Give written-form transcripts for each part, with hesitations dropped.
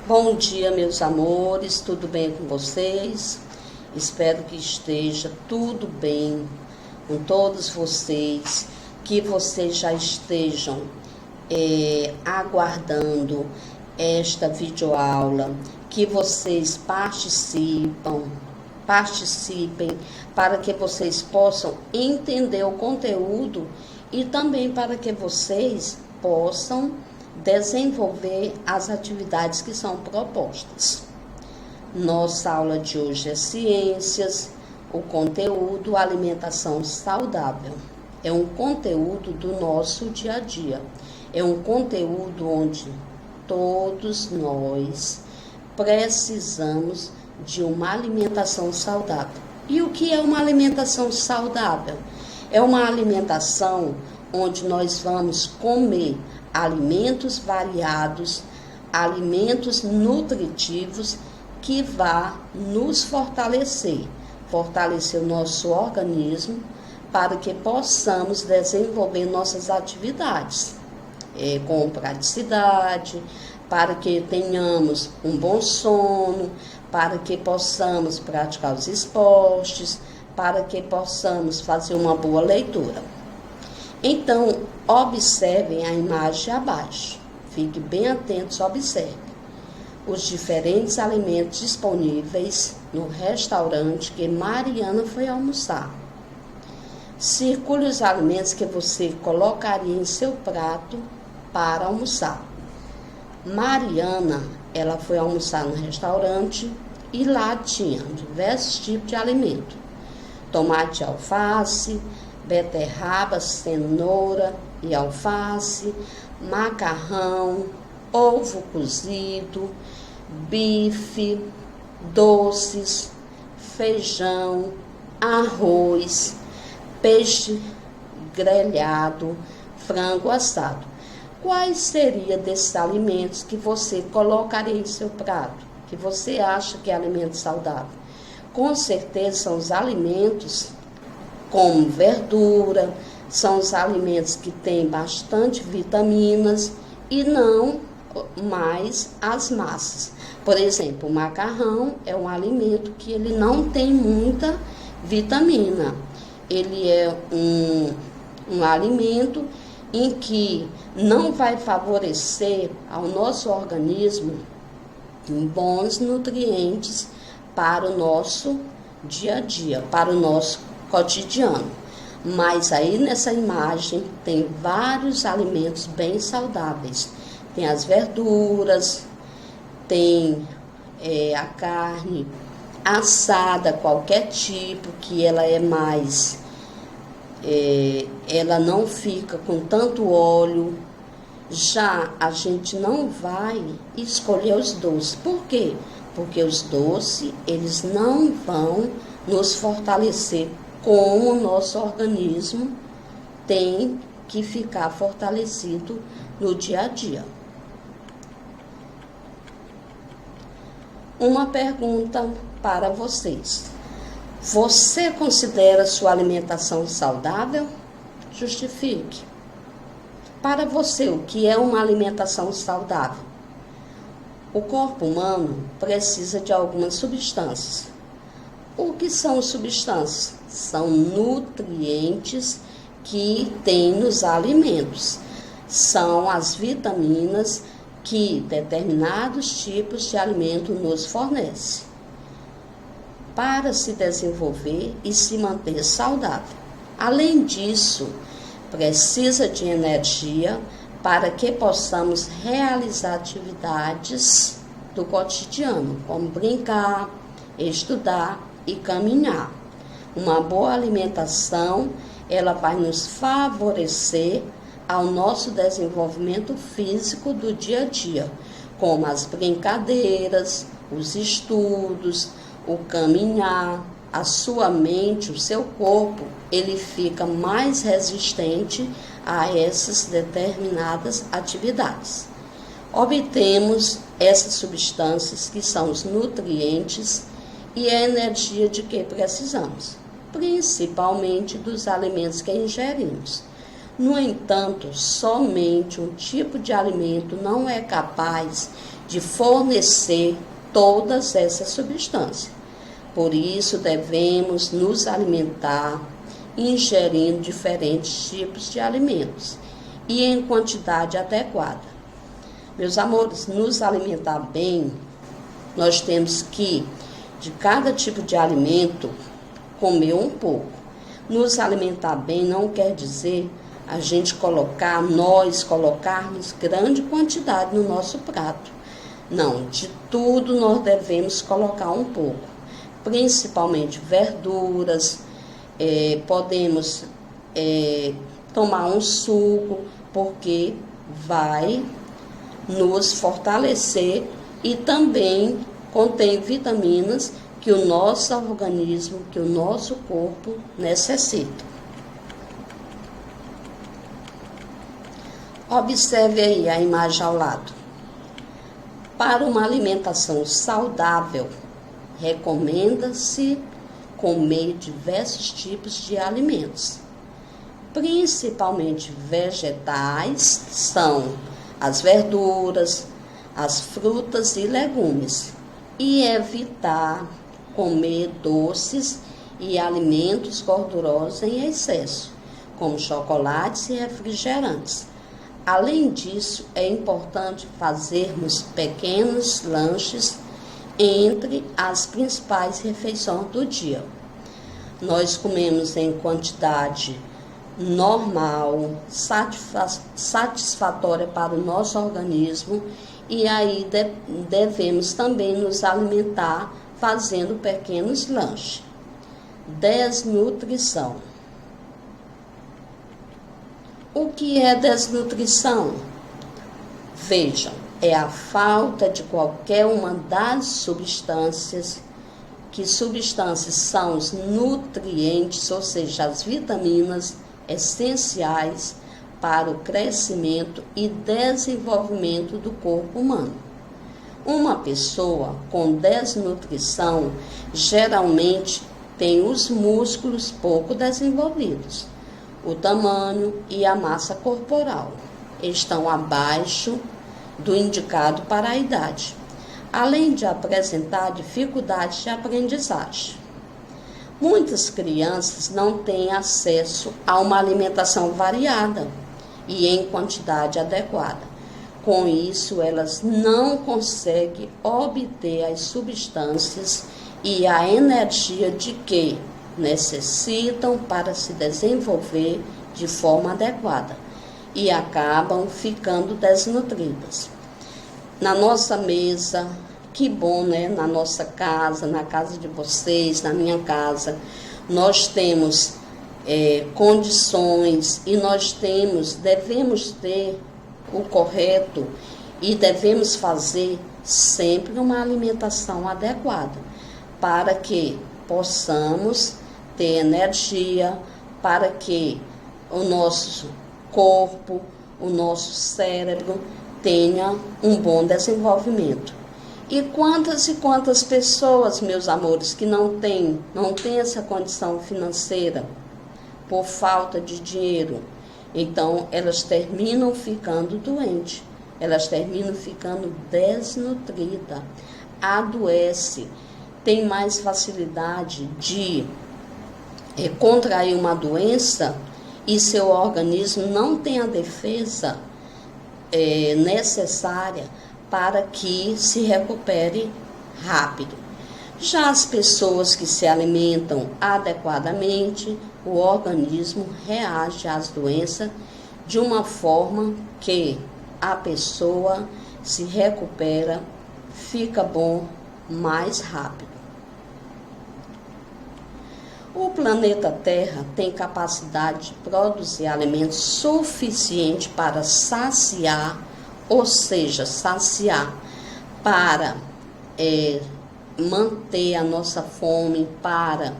Bom dia, meus amores, tudo bem com vocês? Espero que esteja tudo bem com todos vocês, que vocês já estejam aguardando esta videoaula, que vocês participem para que vocês possam entender o conteúdo e também para que vocês possam desenvolver as atividades que são propostas. Nossa aula de hoje é ciências, o conteúdo alimentação saudável. É um conteúdo do nosso dia a dia. É um conteúdo onde todos nós precisamos de uma alimentação saudável. E o que é uma alimentação saudável? É uma alimentação onde nós vamos comer alimentos variados, alimentos nutritivos que vá nos fortalecer o nosso organismo para que possamos desenvolver nossas atividades com praticidade, para que tenhamos um bom sono, para que possamos praticar os esportes, para que possamos fazer uma boa leitura. Então, observem a imagem abaixo. Fiquem bem atentos, observem os diferentes alimentos disponíveis no restaurante que Mariana foi almoçar. Circule os alimentos que você colocaria em seu prato para almoçar. Mariana, ela foi almoçar no restaurante e lá tinha diversos tipos de alimento. Tomate e alface, beterraba, cenoura e alface, macarrão, ovo cozido, bife, doces, feijão, arroz, peixe grelhado, frango assado. Quais seriam desses alimentos que você colocaria em seu prato, que você acha que é alimento saudável? Com certeza são os alimentos como verdura, são os alimentos que têm bastante vitaminas e não mais as massas. Por exemplo, o macarrão é um alimento que ele não tem muita vitamina. Ele é um alimento em que não vai favorecer ao nosso organismo bons nutrientes para o nosso dia a dia, para o nosso cotidiano. Mas aí nessa imagem tem vários alimentos bem saudáveis. Tem as verduras, tem a carne assada, qualquer tipo, que ela é mais... ela não fica com tanto óleo. Já a gente não vai escolher os doces. Por quê? Porque os doces, eles não vão nos fortalecer como o nosso organismo tem que ficar fortalecido no dia a dia. Uma pergunta para vocês. Você considera sua alimentação saudável? Justifique. Para você, o que é uma alimentação saudável? O corpo humano precisa de algumas substâncias. O que são substâncias? São nutrientes que tem nos alimentos. São as vitaminas que determinados tipos de alimento nos fornecem para se desenvolver e se manter saudável. Além disso, precisa de energia para que possamos realizar atividades do cotidiano, como brincar, estudar e caminhar. Uma boa alimentação, ela vai nos favorecer ao nosso desenvolvimento físico do dia a dia, como as brincadeiras, os estudos, o caminhar. A sua mente, o seu corpo, ele fica mais resistente a essas determinadas atividades. Obtemos essas substâncias que são os nutrientes e a energia de que precisamos, principalmente dos alimentos que ingerimos. No entanto, somente um tipo de alimento não é capaz de fornecer todas essas substâncias. Por isso, devemos nos alimentar ingerindo diferentes tipos de alimentos e em quantidade adequada. Meus amores, nos alimentar bem, nós temos que, de cada tipo de alimento, comer um pouco. Nos alimentar bem não quer dizer nós colocarmos grande quantidade no nosso prato. Não, de tudo nós devemos colocar um pouco, principalmente verduras, podemos tomar um suco, porque vai nos fortalecer e também contém vitaminas que o nosso organismo, que o nosso corpo necessita. Observe aí a imagem ao lado. Para uma alimentação saudável, recomenda-se comer diversos tipos de alimentos, principalmente vegetais, são as verduras, as frutas e legumes, e evitar comer doces e alimentos gordurosos em excesso, como chocolates e refrigerantes. Além disso, é importante fazermos pequenos lanches entre as principais refeições do dia. Nós comemos em quantidade normal, satisfatória para o nosso organismo, e aí devemos também nos alimentar fazendo pequenos lanches. Desnutrição. O que é desnutrição? Vejam, é a falta de qualquer uma das substâncias, que substâncias são os nutrientes, ou seja, as vitaminas essenciais para o crescimento e desenvolvimento do corpo humano. Uma pessoa com desnutrição geralmente tem os músculos pouco desenvolvidos. O tamanho e a massa corporal estão abaixo do indicado para a idade, além de apresentar dificuldades de aprendizagem. Muitas crianças não têm acesso a uma alimentação variada e em quantidade adequada. Com isso, elas não conseguem obter as substâncias e a energia de que necessitam para se desenvolver de forma adequada e acabam ficando desnutridas. Na nossa mesa, que bom, né? Na nossa casa, na casa de vocês, na minha casa, nós temos condições e devemos ter o correto e devemos fazer sempre uma alimentação adequada para que possamos ter energia, para que o nosso corpo, o nosso cérebro tenha um bom desenvolvimento. E quantas pessoas, meus amores, que não têm essa condição financeira por falta de dinheiro, então elas terminam ficando doentes, elas terminam ficando desnutridas, adoece, tem mais facilidade de contrair uma doença e seu organismo não tem a defesa necessária para que se recupere rápido. Já as pessoas que se alimentam adequadamente, o organismo reage às doenças de uma forma que a pessoa se recupera, fica bom mais rápido. O planeta Terra tem capacidade de produzir alimentos suficiente para saciar, ou seja, para manter a nossa fome, para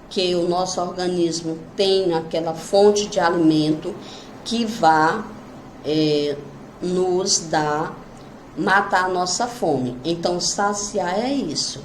que o nosso organismo tenha aquela fonte de alimento que vá matar a nossa fome. Então, saciar é isso,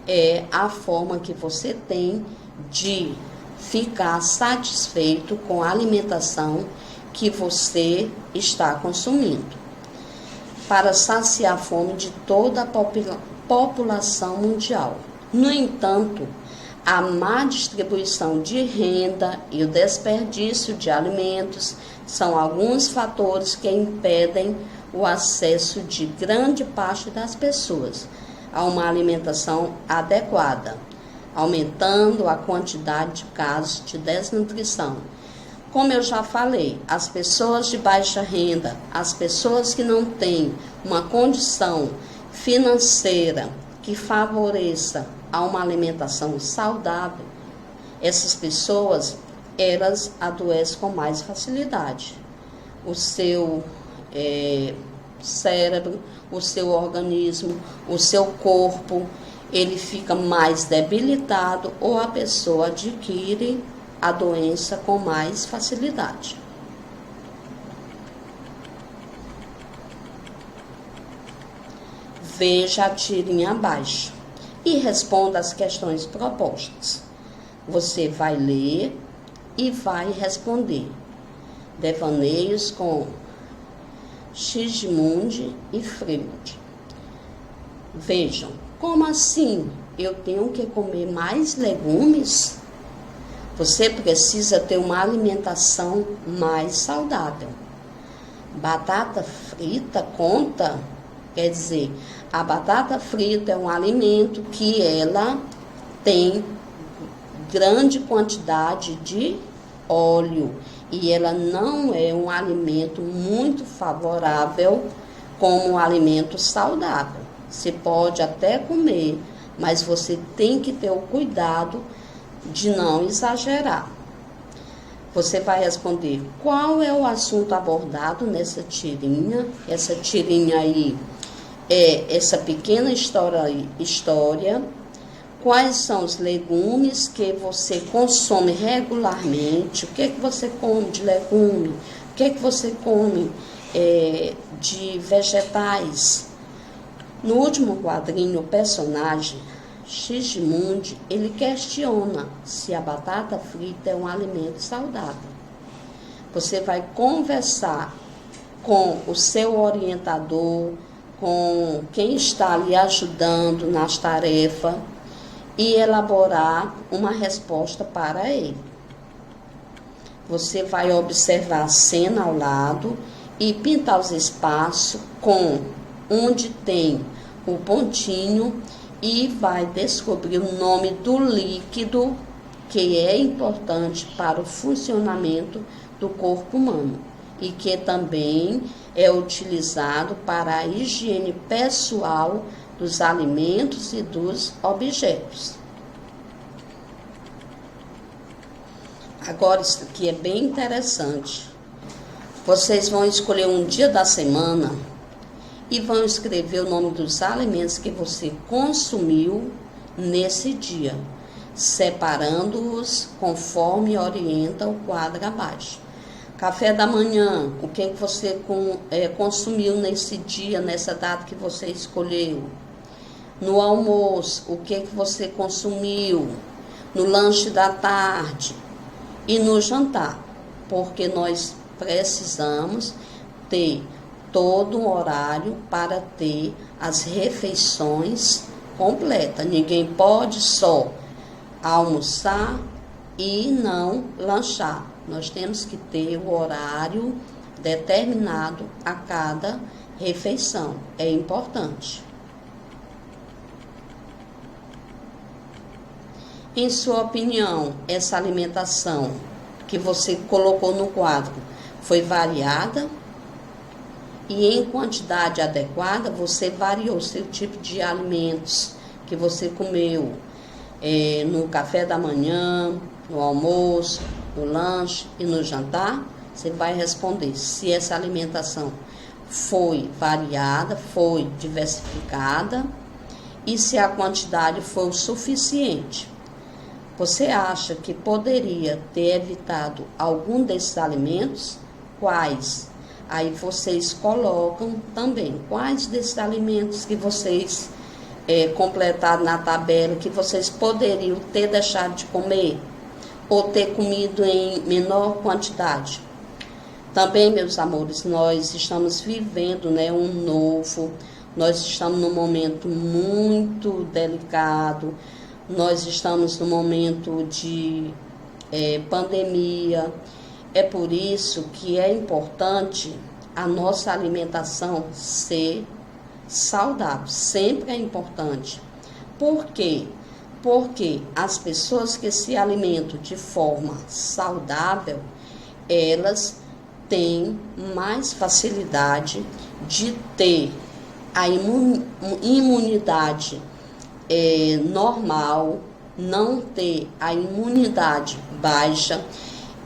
é a forma que você tem de ficar satisfeito com a alimentação que você está consumindo, para saciar a fome de toda a população mundial. No entanto, a má distribuição de renda e o desperdício de alimentos são alguns fatores que impedem o acesso de grande parte das pessoas a uma alimentação adequada, aumentando a quantidade de casos de desnutrição. Como eu já falei, as pessoas de baixa renda, as pessoas que não têm uma condição financeira que favoreça a uma alimentação saudável, essas pessoas, elas adoecem com mais facilidade. O seu cérebro, o seu organismo, o seu corpo, ele fica mais debilitado ou a pessoa adquire a doença com mais facilidade. Veja a tirinha abaixo e responda as questões propostas. Você vai ler e vai responder. Devaneios com Sigismund e Freud. Vejam, como assim eu tenho que comer mais legumes? Você precisa ter uma alimentação mais saudável. Batata frita conta? Quer dizer, a batata frita é um alimento que ela tem grande quantidade de óleo e ela não é um alimento muito favorável como um alimento saudável. Você pode até comer, mas você tem que ter o cuidado de não exagerar. Você vai responder qual é o assunto abordado nessa tirinha. Essa tirinha aí é essa pequena história. Quais são os legumes que você consome regularmente? O que é que você come de legume? O que é que você come de vegetais? No último quadrinho, o personagem Sigismund, ele questiona se a batata frita é um alimento saudável. Você vai conversar com o seu orientador, com quem está lhe ajudando nas tarefas e elaborar uma resposta para ele. Você vai observar a cena ao lado e pintar os espaços com onde tem o pontinho e vai descobrir o nome do líquido que é importante para o funcionamento do corpo humano e que também é utilizado para a higiene pessoal dos alimentos e dos objetos. Agora, isso aqui é bem interessante. Vocês vão escolher um dia da semana e vão escrever o nome dos alimentos que você consumiu nesse dia, separando-os conforme orienta o quadro abaixo. Café da manhã, o que você consumiu nesse dia, nessa data que você escolheu. No almoço, o que você consumiu. No lanche da tarde e no jantar, porque nós precisamos ter todo um horário para ter as refeições completas. Ninguém pode só almoçar e não lanchar. Nós temos que ter o horário determinado a cada refeição. É importante. Em sua opinião, essa alimentação que você colocou no quadro foi variada? E em quantidade adequada, você variou o seu tipo de alimentos que você comeu no café da manhã, no almoço, no lanche e no jantar? Você vai responder se essa alimentação foi variada, foi diversificada e se a quantidade foi o suficiente. Você acha que poderia ter evitado algum desses alimentos? Quais? Aí vocês colocam também quais desses alimentos que vocês completaram na tabela, que vocês poderiam ter deixado de comer. ou ter comido em menor quantidade. Também, meus amores, nós estamos vivendo, né, nós estamos num momento muito delicado, nós estamos num momento de pandemia. É por isso que é importante a nossa alimentação ser saudável, sempre é importante. Por quê? Porque as pessoas que se alimentam de forma saudável, elas têm mais facilidade de ter a imunidade normal, não ter a imunidade baixa,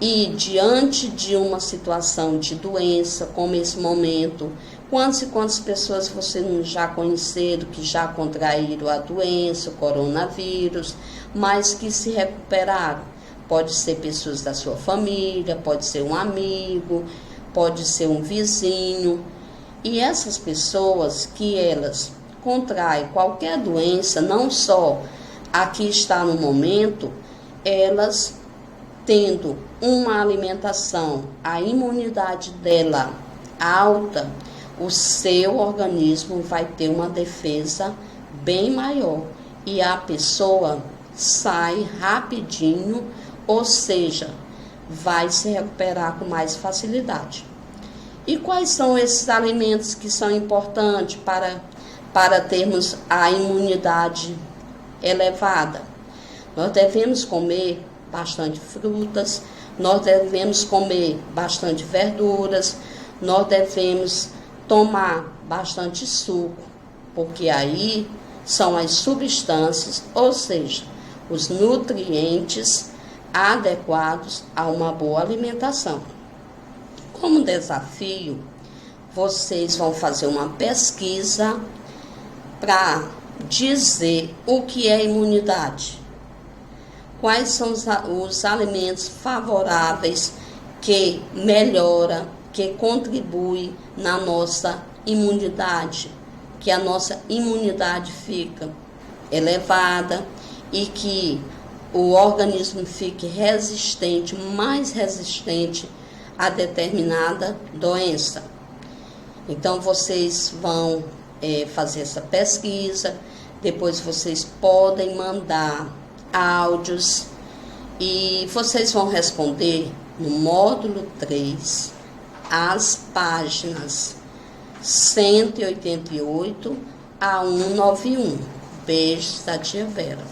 e diante de uma situação de doença, como esse momento, quantas e quantas pessoas você já conheceram que já contraíram a doença, o coronavírus, mas que se recuperaram? Pode ser pessoas da sua família, pode ser um amigo, pode ser um vizinho. E essas pessoas que elas contraem qualquer doença, não só a que está no momento, elas tendo uma alimentação, a imunidade dela alta, o seu organismo vai ter uma defesa bem maior e a pessoa sai rapidinho, ou seja, vai se recuperar com mais facilidade. E quais são esses alimentos que são importantes para termos a imunidade elevada? Nós devemos comer bastante frutas, nós devemos comer bastante verduras, nós devemos tomar bastante suco, porque aí são as substâncias, ou seja, os nutrientes adequados a uma boa alimentação. Como desafio, vocês vão fazer uma pesquisa para dizer o que é imunidade. Quais são os alimentos favoráveis que melhora, que contribui na nossa imunidade, que a nossa imunidade fica elevada e que o organismo fique resistente, mais resistente a determinada doença. Então, vocês vão fazer essa pesquisa, depois vocês podem mandar áudios e vocês vão responder no módulo 3 as páginas 188 a 191. Beijos da tia Vera.